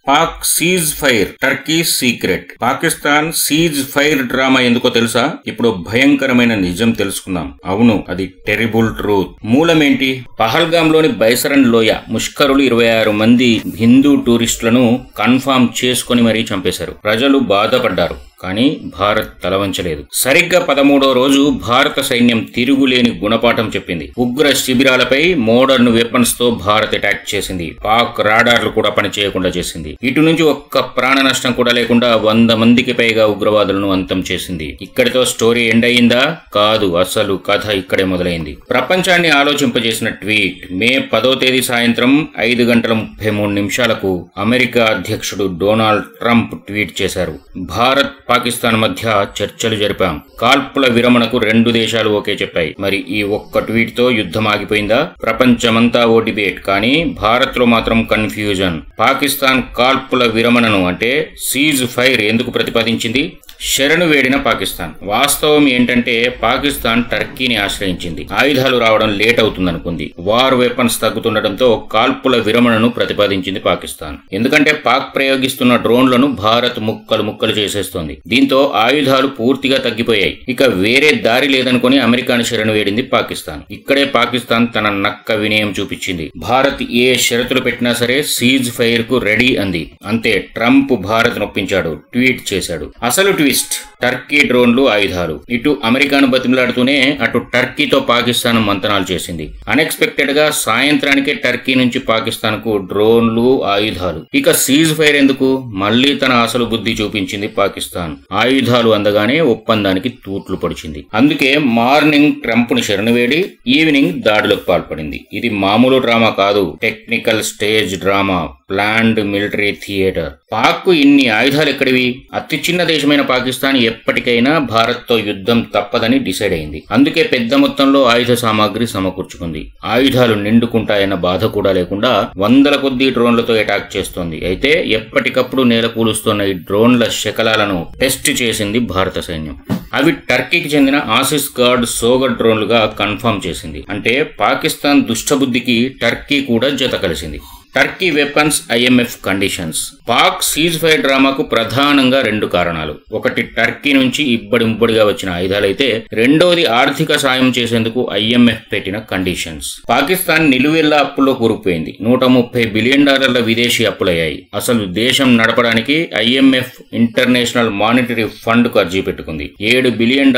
Pak cease fire, Turkey secret. Pakistan cease fire drama ఎందుకో తెలుసా? ఇప్పుడు భయంకరమైన నిజం తెలుసుకుందాం. అవును, అది టెరిబుల్ ట్రూత్. మూలమేంటి? పహల్గామ్ లోని బైసరన్ లోయ ముష్కరులు 26 మంది హిందూ టూరిస్టులను కన్ఫర్మ్ చేసుకుని మరీ చంపేశారు. ప్రజలు బాధపడ్డారు, కానీ భారత్ తలవంచలేదు. సరిగ్గా 13వ రోజు భారత సైన్యం తిరుగులేని గుణపాఠం చెప్పింది. ఉగ్ర శిబిరాలపై మోడర్న్ వెపన్స్ తో భారత్ అటాక్ చేసింది. పాక్ రాడార్లు కూడా పనిచేయకుండా చేసింది. ఇటు నుంచి ఒక్క ప్రాణ నష్టం కూడా లేకుండా 100 మందికి పైగా ఉగ్రవాదులను అంతం చేసింది. ఇక్కడితో స్టోరీ ఎండ్ అయిందా? కాదు, అసలు కథ ఇక్కడే మొదలైంది. ప్రపంచాన్ని ఆలోచింపజేసిన ట్వీట్. మే 10వ తేదీ సాయంత్రం 5:33 అమెరికా అధ్యక్షుడు డొనాల్డ్ ట్రంప్ ట్వీట్ చేశారు. భారత్ పాకిస్తాన్ మధ్య చర్చలు జరిపాం. కాల్పుల విరమణకు 2 దేశాలు ఓకే చెప్పాయి. మరి ఈ ఒక్క ట్వీట్ తో యుద్ధం ఆగిపోయిందా? ప్రపంచమంతా ఓ డిబేట్, కానీ భారత్ లో మాత్రం కన్ఫ్యూజన్. పాకిస్తాన్ కాల్పుల విరమణను అంటే సీజ్ ఫైర్ ఎందుకు ప్రతిపాదించింది? శరణు వేడిన పాకిస్తాన్. వాస్తవం ఏంటంటే పాకిస్తాన్ టర్కీని ఆశ్రయించింది. ఆయుధాలు రావడం లేట్ అవుతుందనుకుంది. వార్ వెపన్స్ తగ్గుతుండటంతో కాల్పుల విరమణను ప్రతిపాదించింది పాకిస్తాన్. ఎందుకంటే పాక్ ప్రయోగిస్తున్న డ్రోన్లను భారత్ ముక్కలు చేసేస్తోంది. దీంతో ఆయుధాలు పూర్తిగా తగ్గిపోయాయి. ఇక వేరే దారి లేదనుకుని అమెరికాను శరణు వేడింది పాకిస్తాన్. ఇక్కడే పాకిస్తాన్ తన నక్క వినయం చూపించింది. భారత్ ఏ షరతులు పెట్టినా సరే సీజ్ ఫైర్ కు రెడీ అంది. అంతే, ట్రంప్ భారత్ నొప్పించాడు, ట్వీట్ చేశాడు. అసలు ట్విస్ట్, టర్కీ డ్రోన్లు, ఆయుధాలు. ఇటు అమెరికాను బతిమలాడుతూనే అటు టర్కీతో పాకిస్తాన్ మంతనాలు చేసింది. అన్ఎక్స్పెక్టెడ్ గా సాయంత్రానికే టర్కీ నుంచి పాకిస్తాన్ కు డ్రోన్లు, ఆయుధాలు. ఇక సీజ్ ఫైర్ ఎందుకు? మళ్లీ తన అసలు బుద్ధి చూపించింది పాకిస్తాన్. ఆయుధాలు అందగానే ఒప్పందానికి తూట్లు పొడిచింది. అందుకే మార్నింగ్ ట్రంప్ ను శరణు వేడి, ఈవినింగ్ దాడులకు పాల్పడింది. ఇది మామూలు డ్రామా కాదు, technical stage drama, planned military theatre. Pak కు ఇన్ని ఆయుధాలు ఎక్కడివి? అతి చిన్న దేశమైన పాకిస్తాన్ ఎప్పటికైనా భారత్ తో యుద్ధం తప్పదని డిసైడ్ అయింది. అందుకే పెద్ద మొత్తంలో ఆయుధ సామాగ్రి సమకూర్చుకుంది. ఆయుధాలు నిండుకుంటాయన్న బాధ కూడా లేకుండా 100ల కొద్దీ డ్రోన్లతో అటాక్ చేస్తోంది. అయితే ఎప్పటికప్పుడు నేల కూలుస్తున్న ఈ డ్రోన్ల శకలాలను టెస్ట్ చేసింది భారత సైన్యం. అవి టర్కీకి చెందిన ఆసిస్ గార్డ్ సోగర్ డ్రోన్లుగా కన్ఫర్మ్ చేసింది. అంటే పాకిస్తాన్ దుష్టబుద్ధికి టర్కీ కూడా జత కలిసింది. Turkey weapons, IMF conditions. Pak ceasefire డ్రామాకు ప్రధానంగా 2 కారణాలు. ఒకటి టర్కీ నుంచి ఇబ్బడిముబ్బడిగా వచ్చిన ఆయుధాలైతే, రెండోది ఆర్థిక సాయం చేసేందుకు IMF పెట్టిన కండిషన్స్. పాకిస్తాన్ నిలువెల్లా అప్పుల్లో కూరుకుపోయింది. $130 బిలియన్ విదేశీ అప్పులయ్యాయి. అసలు దేశం నడపడానికి IMF ఇంటర్నేషనల్ మానిటరీ ఫండ్ అర్జీ పెట్టుకుంది. $7 బిలియన్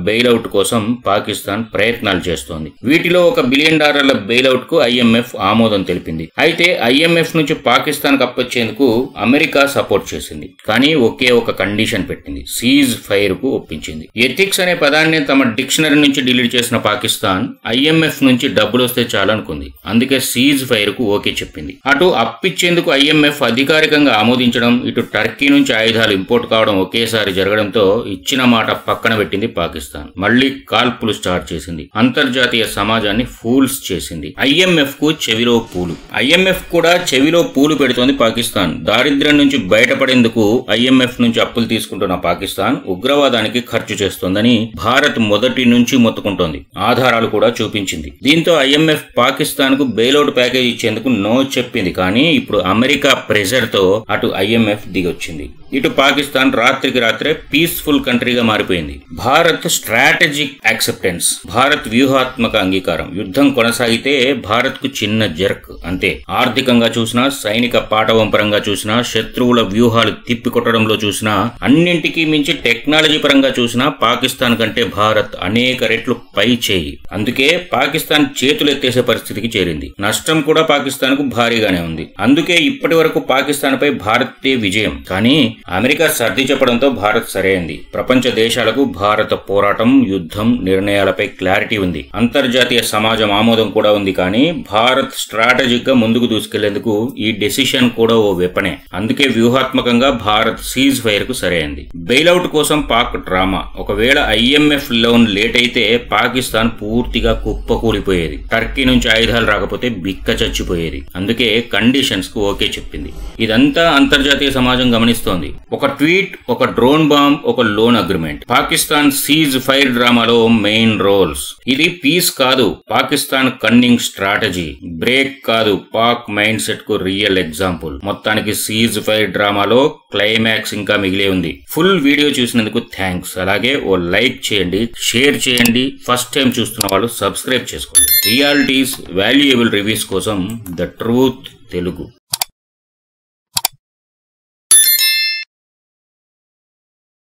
బెయిలౌట్ కోసం పాకిస్తాన్ ప్రయత్నాలు చేస్తోంది. వీటిలో $1 బిలియన్ బెయిలౌట్ కు IMF ఆమోదం తెలిపింది. అయితే IMF నుంచి పాకిస్తాన్ అప్పొచ్చేందుకు అమెరికా సపోర్ట్ చేసింది. కానీ ఒకే ఒక కండిషన్ పెట్టింది, సీజ్ ఫైర్ కు ఒప్పించింది. ఎథిక్స్ అనే పదాన్ని తమ డిక్షనరీ నుంచి డిలీట్ చేసిన పాకిస్తాన్ IMF నుంచి డబ్బులు వస్తే చాలనుకుంది. అందుకే సీజ్ ఫైర్ కు ఓకే చెప్పింది. అటు అప్పిచ్చేందుకు IMF అధికారికంగా ఆమోదించడం, ఇటు టర్కీ నుంచి ఆయుధాలు ఇంపోర్ట్ కావడం ఒకేసారి జరగడంతో ఇచ్చిన మాట పక్కన పెట్టింది పాకిస్తాన్. మళ్లీ కాల్పులు స్టార్ట్ చేసింది. అంతర్జాతీయ సమాజాన్ని ఫూల్స్ చేసింది. IMF కు చెవిలో పూలు. IMF కూడా చెవిలో పూలు పెడుతోంది పాకిస్తాన్. దారిద్ర్యం నుంచి బయటపడేందుకు IMF నుంచి అప్పులు తీసుకుంటున్న పాకిస్తాన్ ఉగ్రవాదానికి ఖర్చు చేస్తోందని భారత్ మొదటి నుంచి మొత్తుకుంటోంది. ఆధారాలు కూడా చూపించింది. దీంతో IMF పాకిస్తాన్ కు బెయిలౌట్ ప్యాకేజ్ ఇచ్చేందుకు నో చెప్పింది. కానీ ఇప్పుడు అమెరికా ప్రెషర్ తో అటు IMF దిగొచ్చింది. ఇటు పాకిస్తాన్ రాత్రికి రాత్రే పీస్ఫుల్ కంట్రీగా మారిపోయింది. భారత్ స్ట్రాటజిక్ యాక్సెప్టెన్స్, భారత్ వ్యూహాత్మక అంగీకారం. యుద్ధం కొనసాగితే భారత్ కు చిన్న జర్క్ అంతే. ఆర్థికంగా చూసినా, సైనిక పాటవం పరంగా చూసినా, శత్రువుల వ్యూహాలు తిప్పికొట్టడంలో చూసినా, అన్నింటికీ మించి టెక్నాలజీ పరంగా చూసినా పాకిస్తాన్ కంటే భారత్ అనేక రెట్లు పై చేయి. అందుకే పాకిస్తాన్ చేతులెత్తేసే పరిస్థితికి చేరింది. నష్టం కూడా పాకిస్తాన్ కు భారీగానే ఉంది. అందుకే ఇప్పటి వరకు పాకిస్తాన్ పై భారతే విజయం. కానీ అమెరికా సర్ది చెప్పడంతో భారత్ సరైంది. ప్రపంచ దేశాలకు భారత పోరాటం, యుద్ధం, నిర్ణయాలపై క్లారిటీ ఉంది. అంతర్జాతీయ సమాజం ఆమోదం కూడా ఉంది. కానీ భారత్ స్ట్రాటజిక్ గా ముందుకు దూసుకెళ్లేందుకు ఈ డెసిషన్ కూడా ఓ వెపనే. అందుకే వ్యూహాత్మకంగా భారత్ సీజ్ ఫైర్ కు సరైంది. బెయిలౌట్ కోసం పాక్ డ్రామా. ఒకవేళ IMF లోన్ లేట్ అయితే పాకిస్తాన్ పూర్తిగా కుప్పకూలిపోయేది. టర్కీ నుంచి ఆయుధాలు రాకపోతే బిక్క చచ్చిపోయేది. అందుకే కండిషన్స్ కు ఓకే చెప్పింది. ఇదంతా అంతర్జాతీయ సమాజం గమనిస్తోంది. ఒక ట్వీట్, ఒక డ్రోన్ బాంబ్, ఒక loan agreement. Pakistan cease fire డ్రామాలో మెయిన్ రోల్స్. ఇది పీస్ కాదు, పాకిస్తాన్ కన్నింగ్ స్ట్రాటజీ. బ్రేక్ కాదు, పాక్ మైండ్ సెట్ కు రియల్ ఎగ్జాంపుల్. మొత్తానికి సీజ్ ఫైర్ డ్రామాలో క్లైమాక్స్ ఇంకా మిగిలే ఉంది. ఫుల్ వీడియో చూసినందుకు థ్యాంక్స్. అలాగే ఓ లైక్ చేయండి, షేర్ చేయండి. ఫస్ట్ టైం చూస్తున్న వాళ్ళు సబ్స్క్రైబ్ చేసుకోండి. రియాలిటీస్ వాల్యుయబుల్ రివ్యూస్ కోసం ద ట్రూత్ తెలుగు.